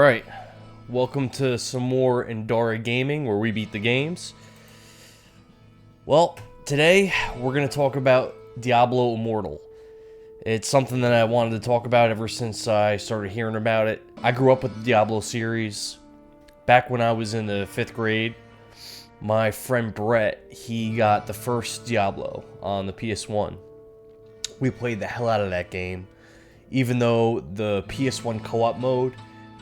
Alright, welcome to some more Endara Gaming, where we beat the games. Well, today we're going to talk about Diablo Immortal. It's something that I wanted to talk about ever since I started hearing about it. I grew up with the Diablo series. Back when I was in the 5th grade, my friend Brett, he got the first Diablo on the PS1. We played the hell out of that game, even though the PS1 co-op mode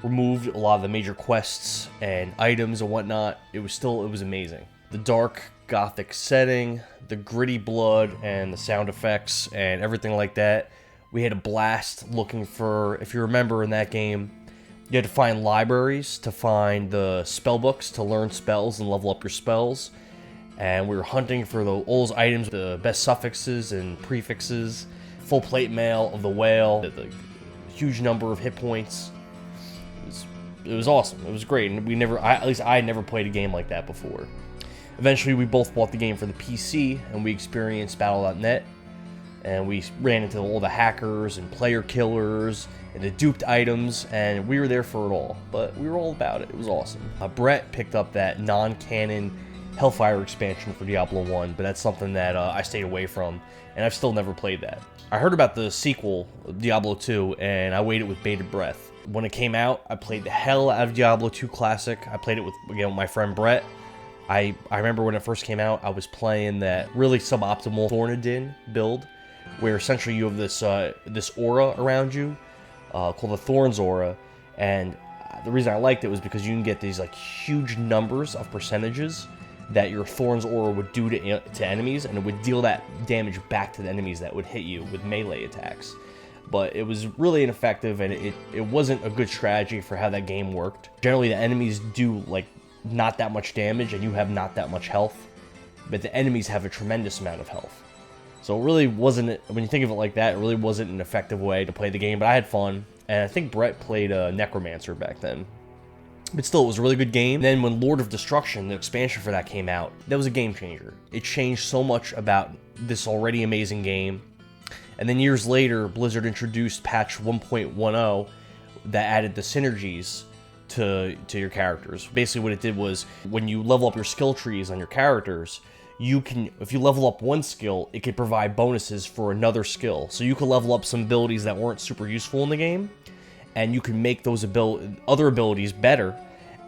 removed a lot of the major quests and items and whatnot. It was amazing. The dark gothic setting, the gritty blood and the sound effects and everything like that. We had a blast looking for, if you remember in that game, you had to find libraries to find the spell books to learn spells and level up your spells. And we were hunting for all those items, the best suffixes and prefixes, full plate mail of the whale, the huge number of hit points. It was awesome. It was great, and at least I had never played a game like that before. Eventually, we both bought the game for the PC, and we experienced Battle.net, and we ran into all the hackers and player killers and the duped items, and we were there for it all. But we were all about it. It was awesome. Brett picked up that non-canon Hellfire expansion for Diablo 1, but that's something that I stayed away from, and I've still never played that. I heard about the sequel, Diablo 2, and I waited with bated breath. When it came out, I played the hell out of Diablo 2 Classic. I played it with my friend Brett. I remember when it first came out, I was playing that really suboptimal Thornadin build, where essentially you have this aura around you, called the Thorns aura, and the reason I liked it was because you can get these like huge numbers of percentages that your Thorns aura would do to enemies, and it would deal that damage back to the enemies that would hit you with melee attacks. But it was really ineffective, and it wasn't a good strategy for how that game worked. Generally, the enemies do like not that much damage, and you have not that much health, but the enemies have a tremendous amount of health. So it really wasn't, when you think of it like that, it really wasn't an effective way to play the game, but I had fun, and I think Brett played Necromancer back then. But still, it was a really good game. Then when Lord of Destruction, the expansion for that came out, that was a game changer. It changed so much about this already amazing game. And then years later, Blizzard introduced patch 1.10 that added the synergies to your characters. Basically what it did was, when you level up your skill trees on your characters, you can, if you level up one skill, it could provide bonuses for another skill. So you could level up some abilities that weren't super useful in the game, and you can make those other abilities better.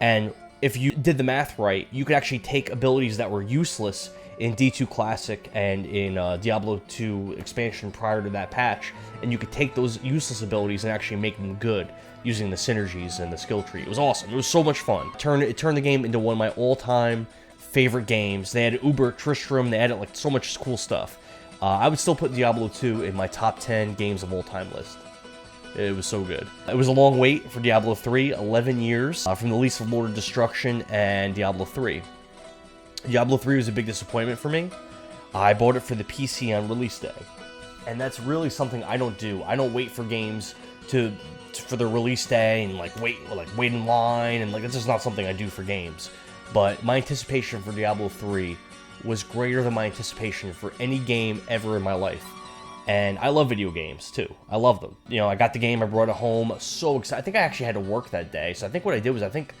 And if you did the math right, you could actually take abilities that were useless in D2 Classic and in Diablo 2 expansion prior to that patch, and you could take those useless abilities and actually make them good using the synergies and the skill tree. It was awesome. It was so much fun. It turned the game into one of my all-time favorite games. They added Uber Tristram. They added like so much cool stuff. I would still put Diablo 2 in my top 10 games of all time list. It was so good. It was a long wait for Diablo 3, 11 years from the release of Lord of Destruction and Diablo 3. Diablo 3 was a big disappointment for me. I bought it for the PC on release day, and that's really something I don't do. I don't wait for games for their release day and wait in line, and that's just not something I do for games. But my anticipation for Diablo 3 was greater than my anticipation for any game ever in my life. And I love video games too. I love them. You know, I got the game, I brought it home, so excited. I think I actually had to work that day, so I think what I did was I think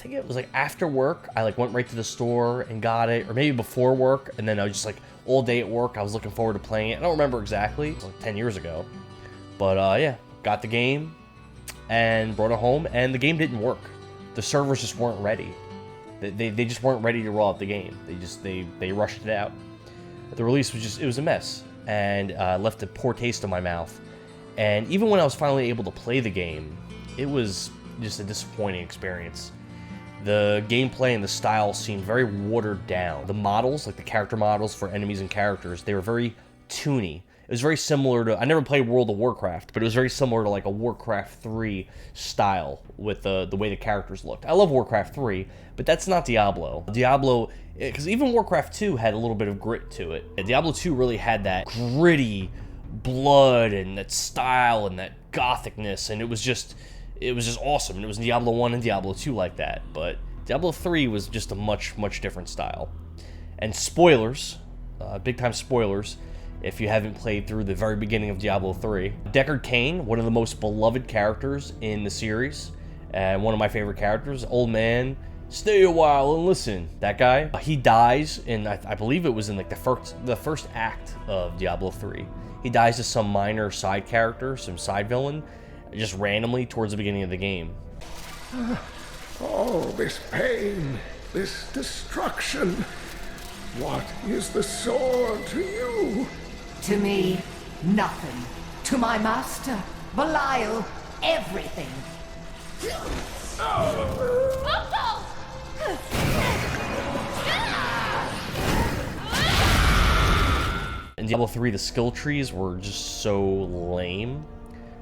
it was after work, I went right to the store and got it, or maybe before work, and then I was just all day at work, I was looking forward to playing it. I don't remember exactly, it was 10 years ago. But yeah, got the game and brought it home, and the game didn't work. The servers just weren't ready. They just weren't ready to roll out the game. They rushed it out. The release was it was a mess, and left a poor taste in my mouth. And even when I was finally able to play the game, it was just a disappointing experience. The gameplay and the style seemed very watered down. The models, like the character models for enemies and characters, they were very toony. It was very similar to, I never played World of Warcraft, but it was very similar to a Warcraft 3 style with the way the characters looked. I love Warcraft 3, but that's not Diablo. Diablo, because even Warcraft 2 had a little bit of grit to it. Diablo 2 really had that gritty blood and that style and that gothicness, and it was just awesome. And it was Diablo 1 and Diablo 2 like that, but Diablo 3 was just a much different style. And spoilers, big time spoilers, if you haven't played through the very beginning of Diablo 3. Deckard Cain, one of the most beloved characters in the series, And one of my favorite characters, Old Man, stay a while and listen. That guy, he dies in, I believe it was in like the first act of Diablo 3. He dies to some minor side character, some side villain, just randomly towards the beginning of the game. Oh, this pain, this destruction. What is the sword to you? To me, nothing. To my master, Belial, everything. In Diablo 3, the skill trees were just so lame.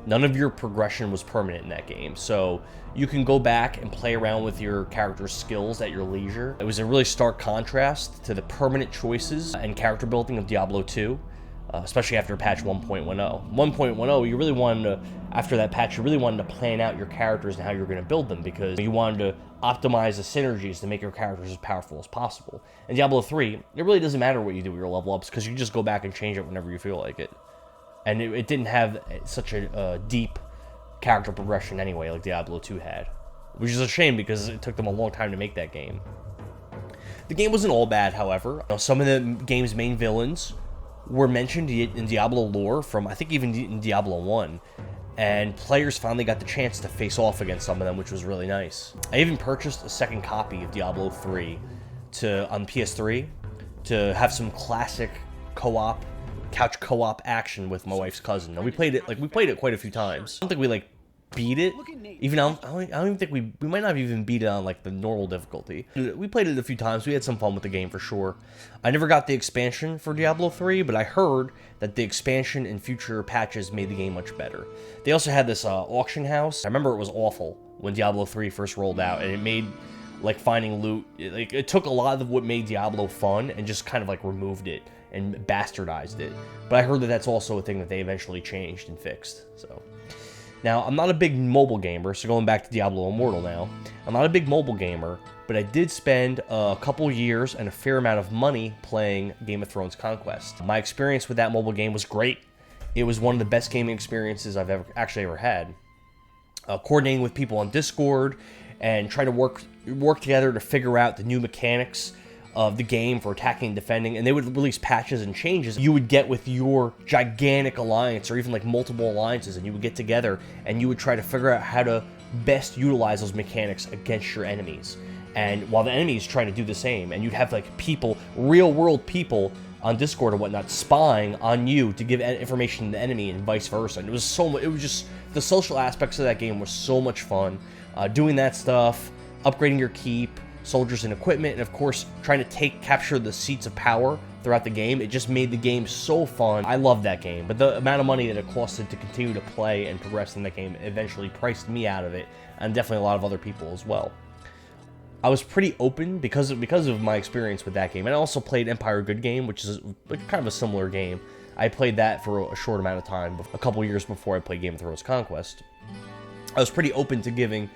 None of your progression was permanent in that game, so you can go back and play around with your character's skills at your leisure. It was a really stark contrast to the permanent choices and character building of Diablo 2, especially after patch 1.10. 1.10, you really wanted to, after that patch, you really wanted to plan out your characters and how you're going to build them, because you wanted to optimize the synergies to make your characters as powerful as possible. In Diablo 3, it really doesn't matter what you do with your level ups, because you can just go back and change it whenever you feel like it. And it didn't have such a deep character progression anyway, like Diablo 2 had. Which is a shame, because it took them a long time to make that game. The game wasn't all bad, however. Some of the game's main villains were mentioned in Diablo lore from, I think, even in Diablo 1. And players finally got the chance to face off against some of them, which was really nice. I even purchased a second copy of Diablo 3 on PS3 to have some classic couch co-op action with my wife's cousin. Now, we played it quite a few times. I don't think we beat it. Even I don't even think we might not have even beat it on the normal difficulty. We played it a few times. We had some fun with the game for sure. I never got the expansion for Diablo 3, but I heard that the expansion and future patches made the game much better. They also had this auction house. I remember it was awful when Diablo 3 first rolled out, and it made finding loot. It took a lot of what made Diablo fun and just kind of removed it and bastardized it. But I heard that that's also a thing that they eventually changed and fixed. So now, I'm not a big mobile gamer, so going back to Diablo Immortal now, I'm not a big mobile gamer, but I did spend a couple years and a fair amount of money playing Game of Thrones Conquest. My experience with that mobile game was great. It was one of the best gaming experiences I've ever had. Coordinating with people on Discord and trying to work together to figure out the new mechanics of the game for attacking and defending, and they would release patches and changes you would get with your gigantic alliance, or even multiple alliances, and you would get together and you would try to figure out how to best utilize those mechanics against your enemies. And while the enemy is trying to do the same, and you'd have people, real world people on Discord or whatnot, spying on you to give information to the enemy and vice versa. And it was just the social aspects of that game were so much fun. Doing that stuff, upgrading your keep, soldiers and equipment, and of course trying to capture the seats of power throughout the game. It just made the game so fun. I love that game, but the amount of money that it costed to continue to play and progress in that game eventually priced me out of it, and definitely a lot of other people as well. I was pretty open because of my experience with that game, and I also played Empire Good Game, which is kind of a similar game. I played that for a short amount of time, a couple years before I played Game of Thrones Conquest. I was pretty open to giving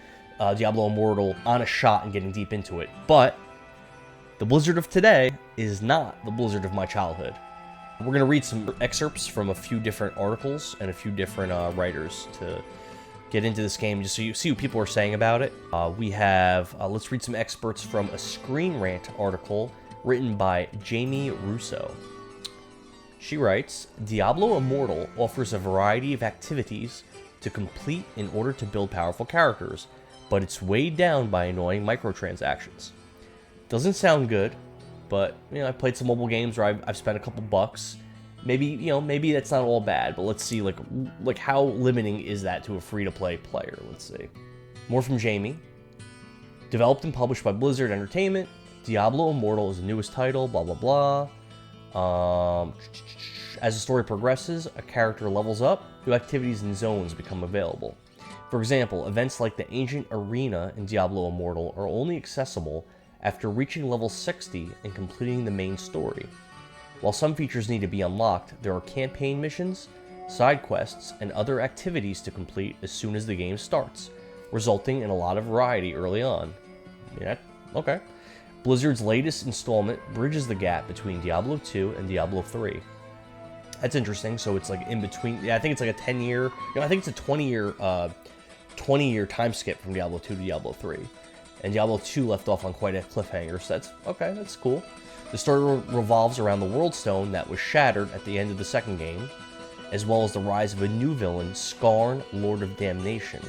Diablo Immortal on a shot and getting deep into it. But the Blizzard of today is not the Blizzard of my childhood. We're going to read some excerpts from a few different articles and a few different writers to get into this game, just so you see what people are saying about it. We have, let's read some excerpts from a Screen Rant article written by Jamie Russo. She writes, Diablo Immortal offers a variety of activities to complete in order to build powerful characters, but it's weighed down by annoying microtransactions. Doesn't sound good, but I played some mobile games where I've spent a couple bucks. Maybe that's not all bad, but let's see how limiting is that to a free-to-play player. Let's see. More from Jamie. Developed and published by Blizzard Entertainment, Diablo Immortal is the newest title, blah blah blah. As the story progresses, a character levels up, new activities and zones become available. For example, events like the Ancient Arena in Diablo Immortal are only accessible after reaching level 60 and completing the main story. While some features need to be unlocked, there are campaign missions, side quests, and other activities to complete as soon as the game starts, resulting in a lot of variety early on. Yeah, okay. Blizzard's latest installment bridges the gap between Diablo 2 and Diablo 3. That's interesting, so it's in between. Yeah, I think it's a 10-year, I think it's a 20-year 20-year time skip from Diablo 2 to Diablo 3. And Diablo 2 left off on quite a cliffhanger, so that's okay, that's cool. The story revolves around the World Stone that was shattered at the end of the second game, as well as the rise of a new villain, Skarn, Lord of Damnation.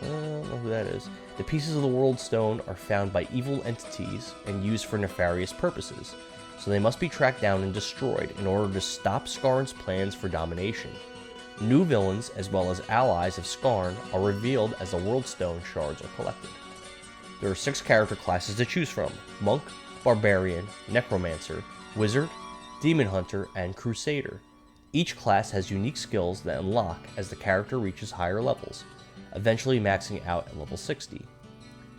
I don't know who that is. The pieces of the World Stone are found by evil entities and used for nefarious purposes, so they must be tracked down and destroyed in order to stop Skarn's plans for domination. New villains, as well as allies of Skarn, are revealed as the World Stone shards are collected. There are 6 character classes to choose from: Monk, Barbarian, Necromancer, Wizard, Demon Hunter, and Crusader. Each class has unique skills that unlock as the character reaches higher levels, eventually maxing out at level 60.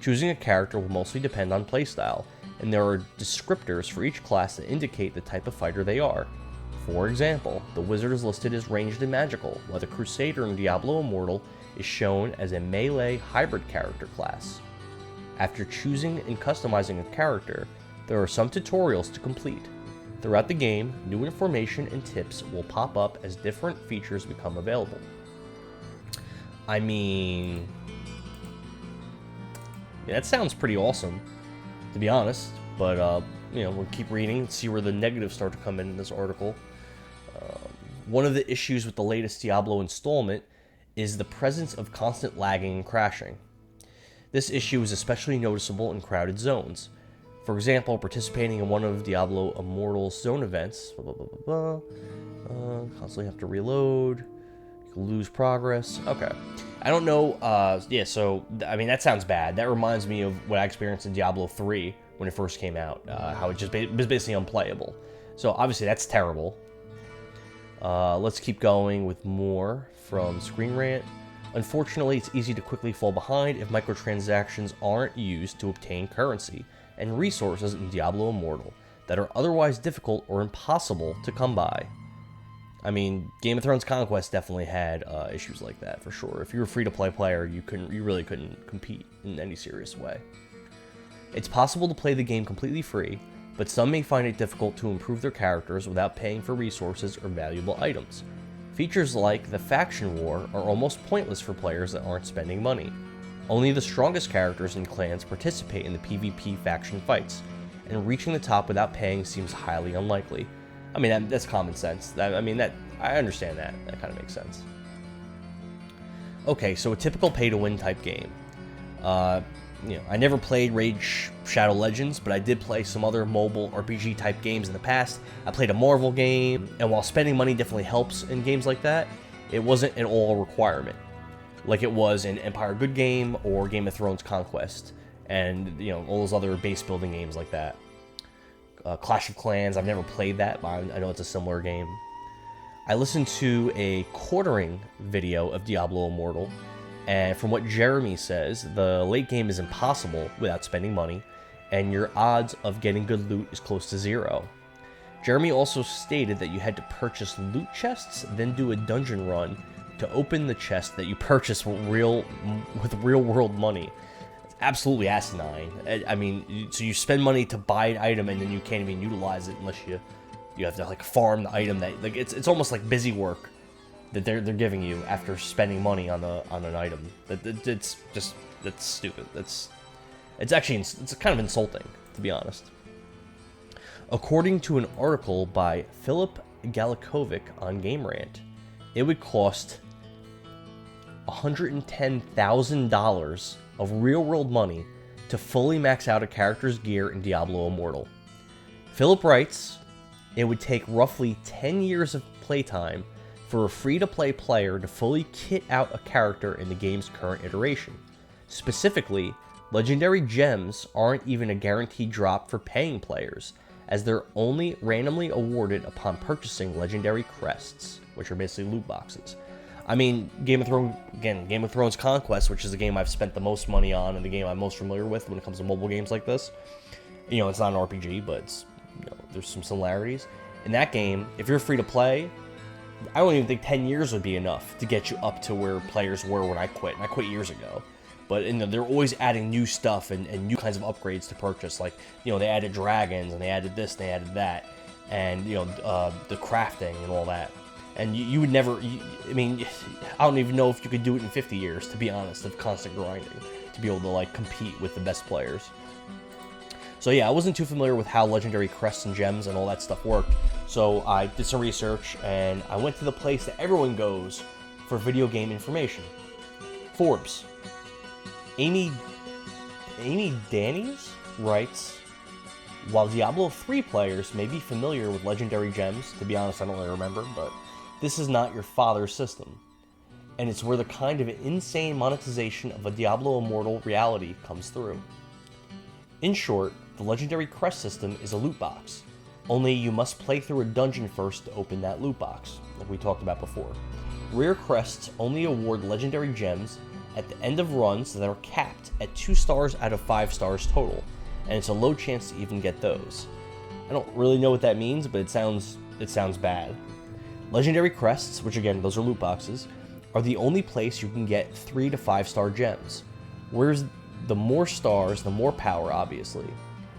Choosing a character will mostly depend on playstyle, and there are descriptors for each class that indicate the type of fighter they are. For example, the Wizard is listed as ranged and magical, while the Crusader in Diablo Immortal is shown as a melee hybrid character class. After choosing and customizing a character, there are some tutorials to complete. Throughout the game, new information and tips will pop up as different features become available. I mean, yeah, that sounds pretty awesome, to be honest, but we'll keep reading and see where the negatives start to come in this article. One of the issues with the latest Diablo installment is the presence of constant lagging and crashing. This issue is especially noticeable in crowded zones. For example, participating in one of Diablo Immortal's zone events, constantly have to reload, you can lose progress. Okay. I don't know, so, I mean, that sounds bad. That reminds me of what I experienced in Diablo 3 when it first came out, how it just was basically unplayable. So, obviously, that's terrible. Let's keep going with more from Screen Rant. Unfortunately, it's easy to quickly fall behind if microtransactions aren't used to obtain currency and resources in Diablo Immortal that are otherwise difficult or impossible to come by. I mean, Game of Thrones Conquest definitely had issues like that, for sure. If you were a free-to-play player, you really couldn't compete in any serious way. It's possible to play the game completely free, but some may find it difficult to improve their characters without paying for resources or valuable items. Features like the Faction War are almost pointless for players that aren't spending money. Only the strongest characters and clans participate in the PvP faction fights, and reaching the top without paying seems highly unlikely. I mean, that's common sense. I understand that. That kind of makes sense. Okay, so a typical pay-to-win type game. I never played Raid Shadow Legends, but I did play some other mobile RPG type games in the past. I played a Marvel game, and while spending money definitely helps in games like that, it wasn't an all requirement, like it was in Empire Good Game or Game of Thrones Conquest, and all those other base building games like that. Clash of Clans, I've never played that, but I know it's a similar game. I listened to a quartering video of Diablo Immortal, and from what Jeremy says, the late game is impossible without spending money, and your odds of getting good loot is close to 0. Jeremy also stated that you had to purchase loot chests, then do a dungeon run to open the chest that you purchased with real-world money. It's absolutely asinine. I mean, so you spend money to buy an item, and then you can't even utilize it unless you have to farm the item. That it's almost like busy work that they're giving you after spending money on an item. It's stupid. It's kind of insulting, to be honest. According to an article by Philip Galikovic on Game Rant, it would cost $110,000 of real-world money to fully max out a character's gear in Diablo Immortal. Philip writes, it would take roughly 10 years of playtime for a free-to-play player to fully kit out a character in the game's current iteration. Specifically, legendary gems aren't even a guaranteed drop for paying players, as they're only randomly awarded upon purchasing legendary crests, which are basically loot boxes. I mean, Game of Thrones Conquest, which is the game I've spent the most money on and the game I'm most familiar with when it comes to mobile games like this. It's not an RPG, but it's, there's some similarities. In that game, if you're free to play, I don't even think 10 years would be enough to get you up to where players were when I quit. And I quit years ago. But they're always adding new stuff and new kinds of upgrades to purchase. Like, they added dragons, and they added this, and they added that. And, the crafting and all that. And you would never, I mean, I don't even know if you could do it in 50 years, to be honest, of constant grinding, to be able to, like, compete with the best players. So yeah, I wasn't too familiar with how legendary crests and gems and all that stuff worked, so I did some research, and I went to the place that everyone goes for video game information. Forbes. Amy Danes writes, while Diablo 3 players may be familiar with legendary gems, to be honest, I don't really remember, but this is not your father's system. And it's where the kind of insane monetization of a Diablo Immortal reality comes through. In short, the legendary crest system is a loot box, only you must play through a dungeon first to open that loot box, like we talked about before. Rare crests only award legendary gems at the end of runs that are capped at 2 stars out of 5 stars total, and it's a low chance to even get those. I don't really know what that means, but it sounds bad. Legendary crests, which again, those are loot boxes, are the only place you can get 3 to 5 star gems. Whereas the more stars, the more power, obviously.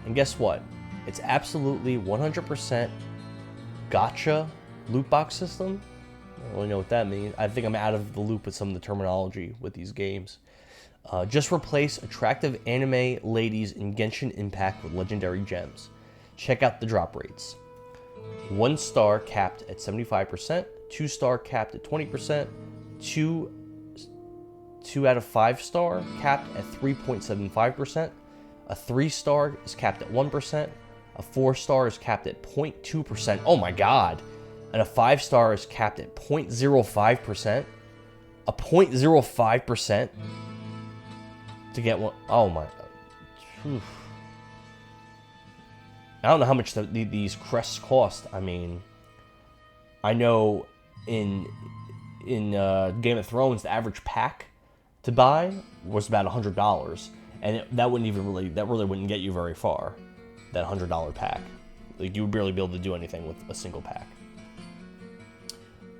And guess what? It's absolutely 100% gotcha loot box system. I don't really know what that means. I think I'm out of the loop with some of the terminology with these games. Just replace attractive anime ladies in Genshin Impact with legendary gems. Check out the drop rates. 1 star capped at 75%, 2 star capped at 20%, 2 out of 5 star capped at 3.75%, a 3 star is capped at 1%, a 4 star is capped at 0.2%, oh my god, and a 5 star is capped at 0.05%, a 0.05% to get one, oh my, oof. I don't know how much these crests cost. I mean, I know in Game of Thrones, the average pack to buy was about $100, and that really wouldn't get you very far. That $100 pack, like you would barely be able to do anything with a single pack.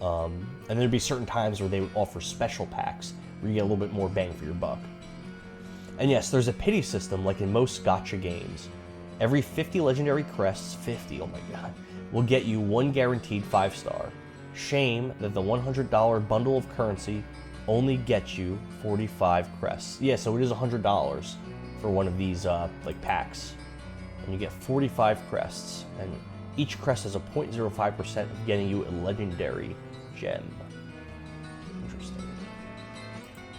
And there'd be certain times where they would offer special packs where you get a little bit more bang for your buck. And yes, there's a pity system like in most gacha games. Every 50 legendary crests, 50, oh my god, will get you 1 guaranteed 5 star. Shame that the $100 bundle of currency only gets you 45 crests. Yeah, so it is $100 for one of these like packs. And you get 45 crests, and each crest has a 0.05% of getting you a legendary gem. Interesting.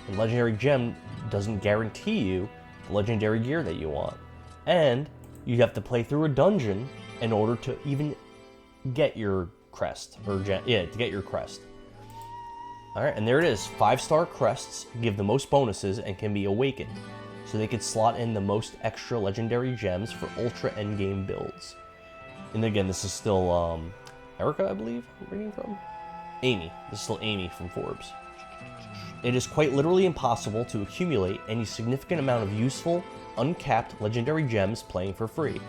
A legendary gem doesn't guarantee you the legendary gear that you want. And you have to play through a dungeon in order to even get your crest, or to get your crest. Alright, and there it is. 5-star crests give the most bonuses and can be awakened, so they could slot in the most extra legendary gems for ultra endgame builds. And again, this is still Erica, I believe, I'm reading from? Amy. This is still Amy from Forbes. It is quite literally impossible to accumulate any significant amount of useful, uncapped legendary gems playing for free.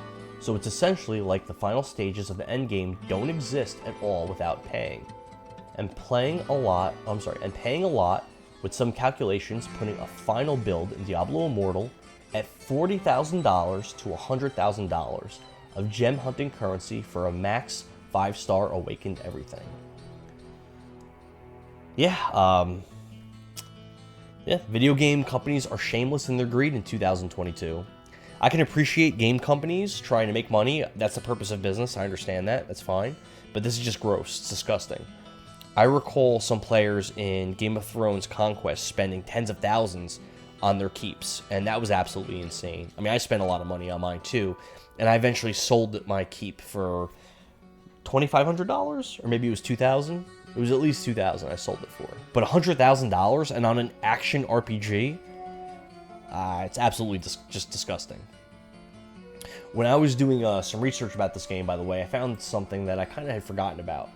So it's essentially like the final stages of the endgame don't exist at all without paying. And paying a lot, with some calculations putting a final build in Diablo Immortal at $40,000 to $100,000 of gem hunting currency for a max 5-star awakened everything. Yeah, video game companies are shameless in their greed in 2022. I can appreciate game companies trying to make money. That's the purpose of business. I understand that. That's fine. But this is just gross. It's disgusting. I recall some players in Game of Thrones Conquest spending tens of thousands on their keeps, and that was absolutely insane. I mean, I spent a lot of money on mine too, and I eventually sold my keep for $2,500, or maybe it was $2,000. It was at least $2,000 I sold it for. But $100,000 and on an action RPG? It's absolutely just disgusting. When I was doing some research about this game, by the way, I found something that I kind of had forgotten about.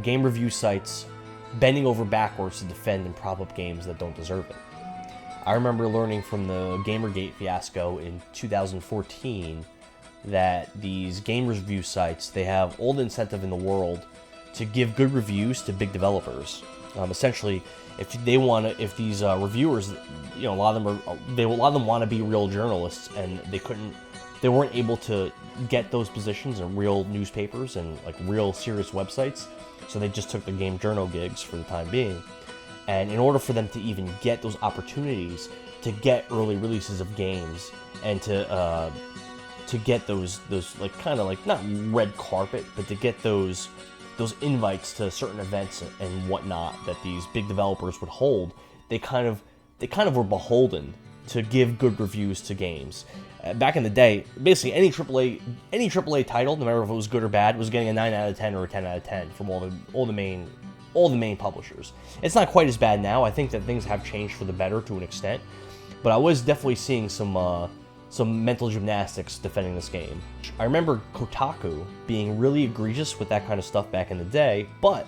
Game review sites bending over backwards to defend and prop up games that don't deserve it. I remember learning from the Gamergate fiasco in 2014 that these game review sites, they have all the incentive in the world to give good reviews to big developers. Essentially, if these reviewers, a lot of them want to be real journalists, and they couldn't they weren't able to get those positions in real newspapers and like real serious websites, so they just took the game journal gigs for the time being. And in order for them to even get those opportunities to get early releases of games and to get those like kind of like not red carpet, but to get those invites to certain events and whatnot that these big developers would hold, they kind of were beholden to give good reviews to games. Back in the day, basically any AAA title, no matter if it was good or bad, was getting a 9 out of 10 or a 10 out of 10 from all the main publishers. It's not quite as bad now. I think that things have changed for the better to an extent, but I was definitely seeing some mental gymnastics defending this game. I remember Kotaku being really egregious with that kind of stuff back in the day, but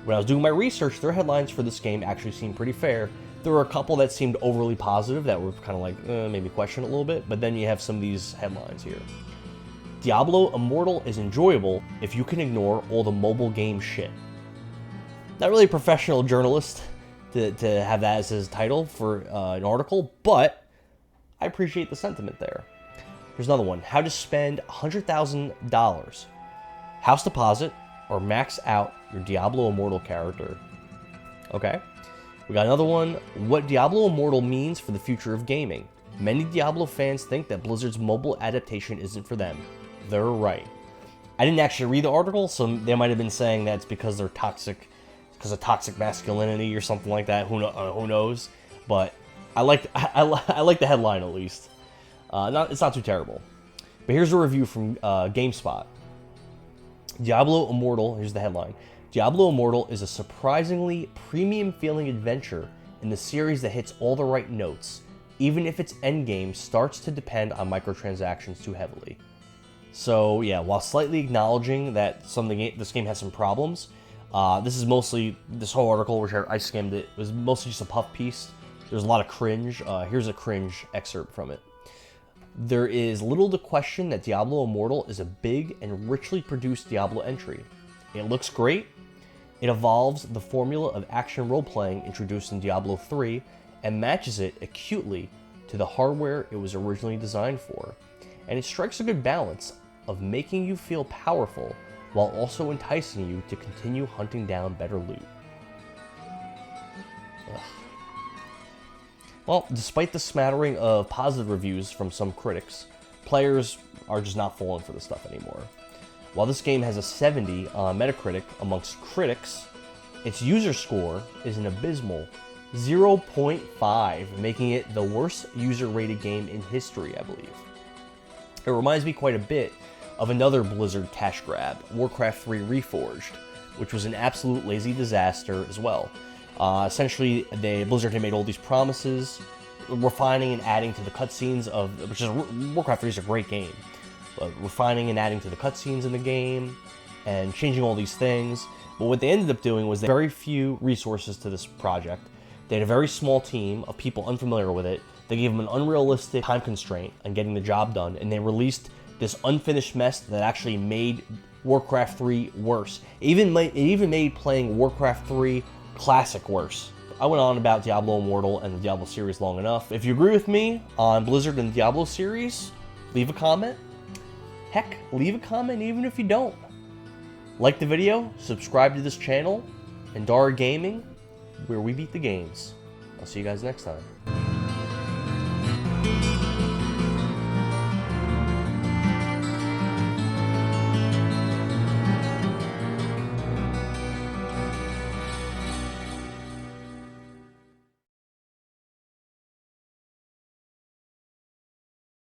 when I was doing my research, their headlines for this game actually seemed pretty fair. There were a couple that seemed overly positive that were kind of like, maybe question it a little bit, but then you have some of these headlines here. Diablo Immortal is enjoyable if you can ignore all the mobile game shit. Not really a professional journalist to have that as his title for an article, but I appreciate the sentiment there. Here's another one. How to spend $100,000, house deposit, or max out your Diablo Immortal character. Okay. We got another one. What Diablo Immortal means for the future of gaming. Many Diablo fans think that Blizzard's mobile adaptation isn't for them. They're right. I didn't actually read the article, so they might have been saying that's because they're toxic, because of toxic masculinity or something like that. Who knows? But I like the headline at least. It's not too terrible. But here's a review from GameSpot. Diablo Immortal. Here's the headline. Diablo Immortal is a surprisingly premium-feeling adventure in the series that hits all the right notes, even if its endgame starts to depend on microtransactions too heavily. So yeah, while slightly acknowledging that this game has some problems, this whole article, which I skimmed it, was mostly just a puff piece. There's a lot of cringe. Here's a cringe excerpt from it. There is little to question that Diablo Immortal is a big and richly produced Diablo entry. It looks great. It evolves the formula of action role-playing introduced in Diablo 3 and matches it acutely to the hardware it was originally designed for. And it strikes a good balance of making you feel powerful while also enticing you to continue hunting down better loot. Ugh. Well, despite the smattering of positive reviews from some critics, players are just not falling for this stuff anymore. While this game has a 70 on Metacritic amongst critics, its user score is an abysmal 0.5, making it the worst user-rated game in history, I believe. It reminds me quite a bit of another Blizzard cash grab, Warcraft 3 Reforged, which was an absolute lazy disaster as well. Essentially, Blizzard had made all these promises, refining and adding to the cutscenes Warcraft 3 is a great game. Refining and adding to the cutscenes in the game, and changing all these things. But what they ended up doing was they had very few resources to this project. They had a very small team of people unfamiliar with it. They gave them an unrealistic time constraint on getting the job done, and they released this unfinished mess that actually made Warcraft 3 worse. It even made playing Warcraft 3 Classic worse. I went on about Diablo Immortal and the Diablo series long enough. If you agree with me on Blizzard and the Diablo series, leave a comment. Heck, leave a comment even if you don't. Like the video, subscribe to this channel, and Dara Gaming, where we beat the games. I'll see you guys next time.